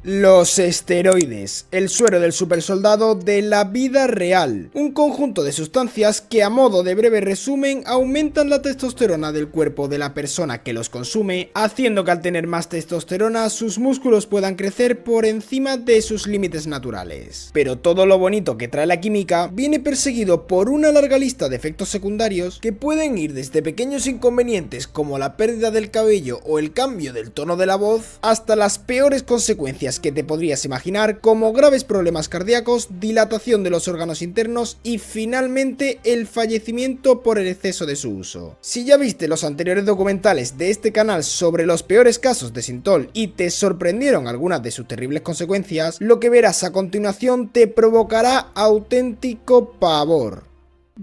Los esteroides, el suero del supersoldado de la vida real, un conjunto de sustancias que a modo de breve resumen aumentan la testosterona del cuerpo de la persona que los consume, haciendo que al tener más testosterona sus músculos puedan crecer por encima de sus límites naturales. Pero todo lo bonito que trae la química viene perseguido por una larga lista de efectos secundarios que pueden ir desde pequeños inconvenientes como la pérdida del cabello o el cambio del tono de la voz, hasta las peores consecuencias que te podrías imaginar, como graves problemas cardíacos, dilatación de los órganos internos y finalmente el fallecimiento por el exceso de su uso. Si ya viste los anteriores documentales de este canal sobre los peores casos de Synthol y te sorprendieron algunas de sus terribles consecuencias, lo que verás a continuación te provocará auténtico pavor.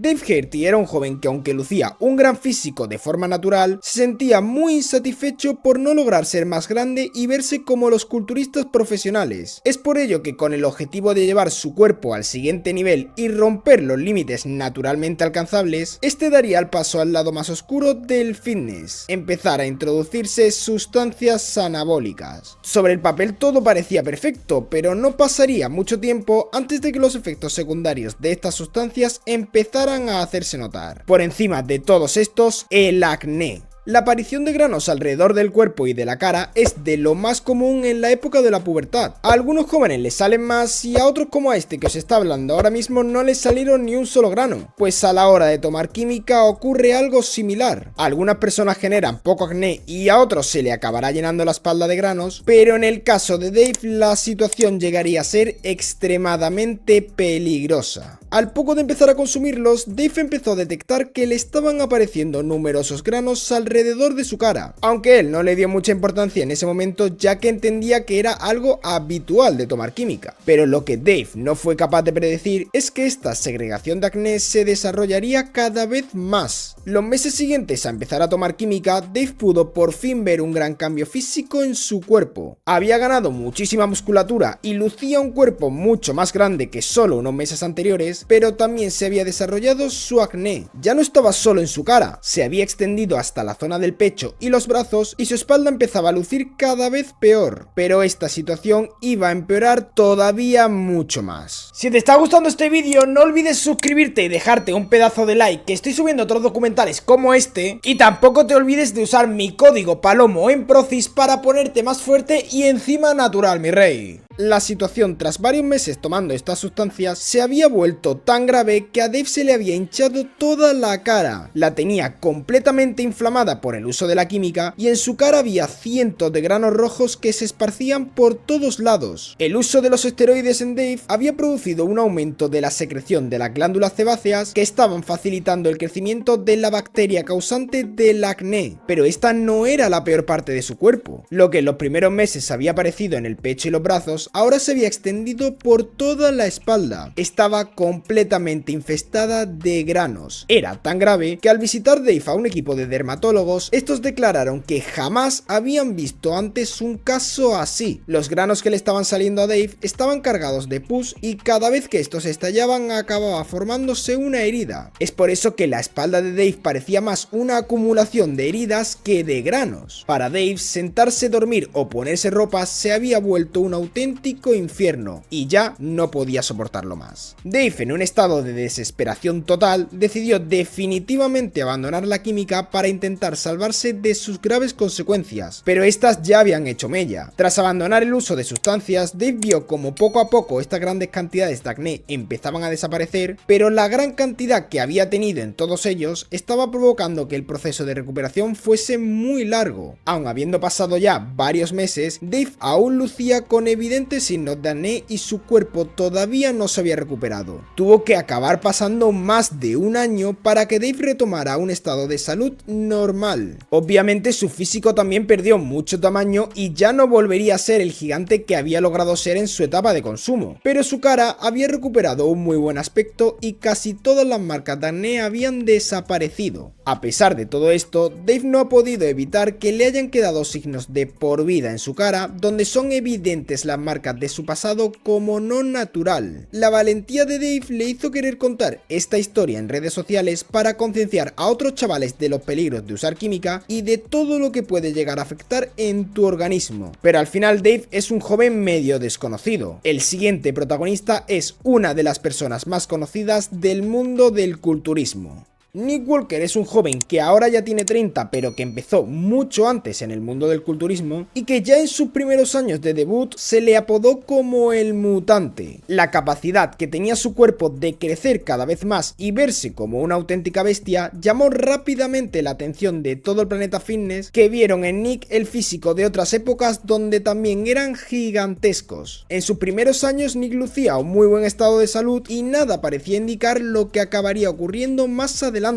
Dave Gertie era un joven que, aunque lucía un gran físico de forma natural, se sentía muy insatisfecho por no lograr ser más grande y verse como los culturistas profesionales. Es por ello que, con el objetivo de llevar su cuerpo al siguiente nivel y romper los límites naturalmente alcanzables, este daría el paso al lado más oscuro del fitness: empezar a introducirse sustancias anabólicas. Sobre el papel todo parecía perfecto, pero no pasaría mucho tiempo antes de que los efectos secundarios de estas sustancias empezaran a hacerse notar. Por encima de todos estos, el acné. La aparición de granos alrededor del cuerpo y de la cara es de lo más común en la época de la pubertad. A algunos jóvenes les salen más y a otros, como a este que os está hablando ahora mismo, no les salieron ni un solo grano. Pues a la hora de tomar química ocurre algo similar. A algunas personas generan poco acné y a otros se le acabará llenando la espalda de granos, pero en el caso de Dave la situación llegaría a ser extremadamente peligrosa. Al poco de empezar a consumirlos, Dave empezó a detectar que le estaban apareciendo numerosos granos alrededor de su cara, aunque él no le dio mucha importancia en ese momento, ya que entendía que era algo habitual de tomar química. Pero lo que Dave no fue capaz de predecir es que esta segregación de acné se desarrollaría cada vez más. Los meses siguientes a empezar a tomar química, Dave pudo por fin ver un gran cambio físico en su cuerpo. Había ganado muchísima musculatura y lucía un cuerpo mucho más grande que solo unos meses anteriores, pero también se había desarrollado su acné. Ya no estaba solo en su cara, se había extendido hasta la zona del pecho y los brazos, y su espalda empezaba a lucir cada vez peor. Pero esta situación iba a empeorar todavía mucho más. Si te está gustando este vídeo, no olvides suscribirte y dejarte un pedazo de like, que estoy subiendo otros documentales como este, y tampoco te olvides de usar mi código Palomo en Procis para ponerte más fuerte y encima natural, mi rey. La situación tras varios meses tomando estas sustancias se había vuelto tan grave que a Dave se le había hinchado toda la cara. La tenía completamente inflamada por el uso de la química y en su cara había cientos de granos rojos que se esparcían por todos lados. El uso de los esteroides en Dave había producido un aumento de la secreción de las glándulas sebáceas que estaban facilitando el crecimiento de la bacteria causante del acné. Pero esta no era la peor parte de su cuerpo. Lo que en los primeros meses había aparecido en el pecho y los brazos ahora se había extendido por toda la espalda. Estaba completamente infestada de granos. Era tan grave que al visitar Dave a un equipo de dermatólogos, estos declararon que jamás habían visto antes un caso así. Los granos que le estaban saliendo a Dave estaban cargados de pus y cada vez que estos estallaban acababa formándose una herida. Es por eso que la espalda de Dave parecía más una acumulación de heridas que de granos. Para Dave, sentarse, dormir o ponerse ropa se había vuelto un auténtico infierno y ya no podía soportarlo más. Dave, en un estado de desesperación total, decidió definitivamente abandonar la química para intentar salvarse de sus graves consecuencias, pero estas ya habían hecho mella. Tras abandonar el uso de sustancias, Dave vio como poco a poco estas grandes cantidades de acné empezaban a desaparecer, pero la gran cantidad que había tenido en todos ellos estaba provocando que el proceso de recuperación fuese muy largo. Aun habiendo pasado ya varios meses, Dave aún lucía con evidentes signos de acné y su cuerpo todavía no se había recuperado. Tuvo que acabar pasando más de un año para que Dave retomara un estado de salud normal. Obviamente su físico también perdió mucho tamaño y ya no volvería a ser el gigante que había logrado ser en su etapa de consumo, pero su cara había recuperado un muy buen aspecto y casi todas las marcas de acné habían desaparecido. A pesar de todo esto, Dave no ha podido evitar que le hayan quedado signos de por vida en su cara, donde son evidentes las marcas de su pasado como no natural. La valentía de Dave le hizo querer contar esta historia en redes sociales para concienciar a otros chavales de los peligros de usar química y de todo lo que puede llegar a afectar en tu organismo. Pero al final Dave es un joven medio desconocido. El siguiente protagonista es una de las personas más conocidas del mundo del culturismo. Nick Walker es un joven que ahora ya tiene 30, pero que empezó mucho antes en el mundo del culturismo y que ya en sus primeros años de debut se le apodó como el mutante. La capacidad que tenía su cuerpo de crecer cada vez más y verse como una auténtica bestia llamó rápidamente la atención de todo el planeta fitness, que vieron en Nick el físico de otras épocas donde también eran gigantescos. En sus primeros años Nick lucía un muy buen estado de salud y nada parecía indicar lo que acabaría ocurriendo más adelante.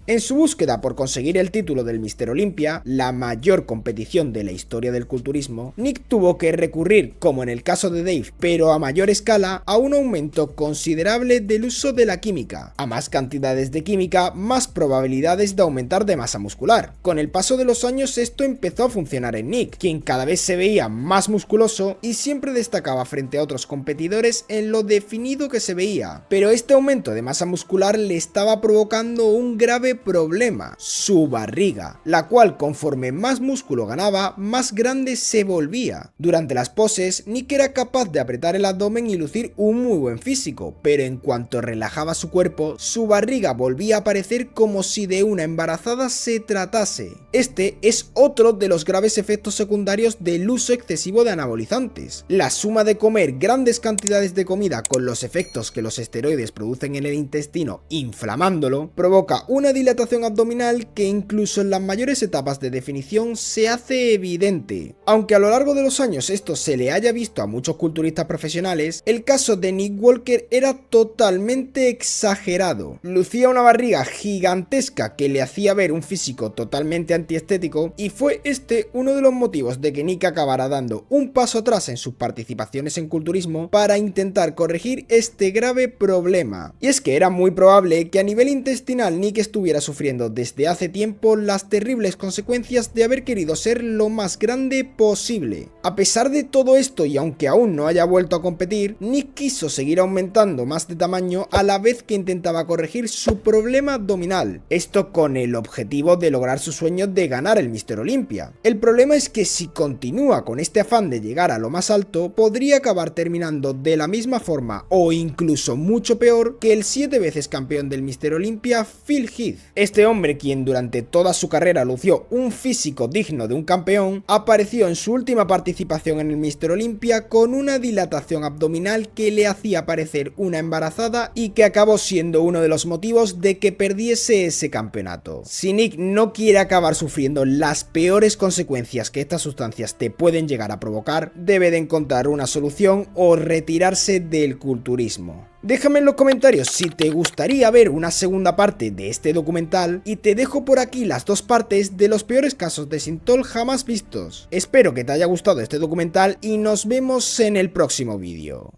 En su búsqueda por conseguir el título del Mr. Olympia, la mayor competición de la historia del culturismo, Nick tuvo que recurrir, como en el caso de Dave, pero a mayor escala, a un aumento considerable del uso de la química. A más cantidades de química, más probabilidades de aumentar de masa muscular. Con el paso de los años esto empezó a funcionar en Nick, quien cada vez se veía más musculoso y siempre destacaba frente a otros competidores en lo definido que se veía. Pero este aumento de masa muscular le estaba provocando un grave problema: su barriga, la cual conforme más músculo ganaba, más grande se volvía. Durante las poses, Nick era capaz de apretar el abdomen y lucir un muy buen físico, pero en cuanto relajaba su cuerpo, su barriga volvía a aparecer como si de una embarazada se tratase. Este es otro de los graves efectos secundarios del uso excesivo de anabolizantes. La suma de comer grandes cantidades de comida con los efectos que los esteroides producen en el intestino, inflamándolo, provoca una dilatación abdominal que incluso en las mayores etapas de definición se hace evidente. Aunque a lo largo de los años esto se le haya visto a muchos culturistas profesionales, el caso de Nick Walker era totalmente exagerado. Lucía una barriga gigantesca que le hacía ver un físico totalmente antiestético, y fue este uno de los motivos de que Nick acabara dando un paso atrás en sus participaciones en culturismo para intentar corregir este grave problema. Y es que era muy probable que a nivel intestinal Nick estuviera sufriendo desde hace tiempo las terribles consecuencias de haber querido ser lo más grande posible. A pesar de todo esto, y aunque aún no haya vuelto a competir, Nick quiso seguir aumentando más de tamaño a la vez que intentaba corregir su problema abdominal, esto con el objetivo de lograr su sueño de ganar el Mr. Olympia. El problema es que si continúa con este afán de llegar a lo más alto, podría acabar terminando de la misma forma o incluso mucho peor que el 7 veces campeón del Mr. Olympia, Phil Heath. Este hombre, quien durante toda su carrera lució un físico digno de un campeón, apareció en su última participación en el Mr. Olympia con una dilatación abdominal que le hacía parecer una embarazada y que acabó siendo uno de los motivos de que perdiese ese campeonato. Si Nick no quiere acabar sufriendo las peores consecuencias que estas sustancias te pueden llegar a provocar, debe de encontrar una solución o retirarse del culturismo. Déjame en los comentarios si te gustaría ver una segunda parte de este documental, y te dejo por aquí las dos partes de los peores casos de Synthol jamás vistos. Espero que te haya gustado este documental y nos vemos en el próximo vídeo.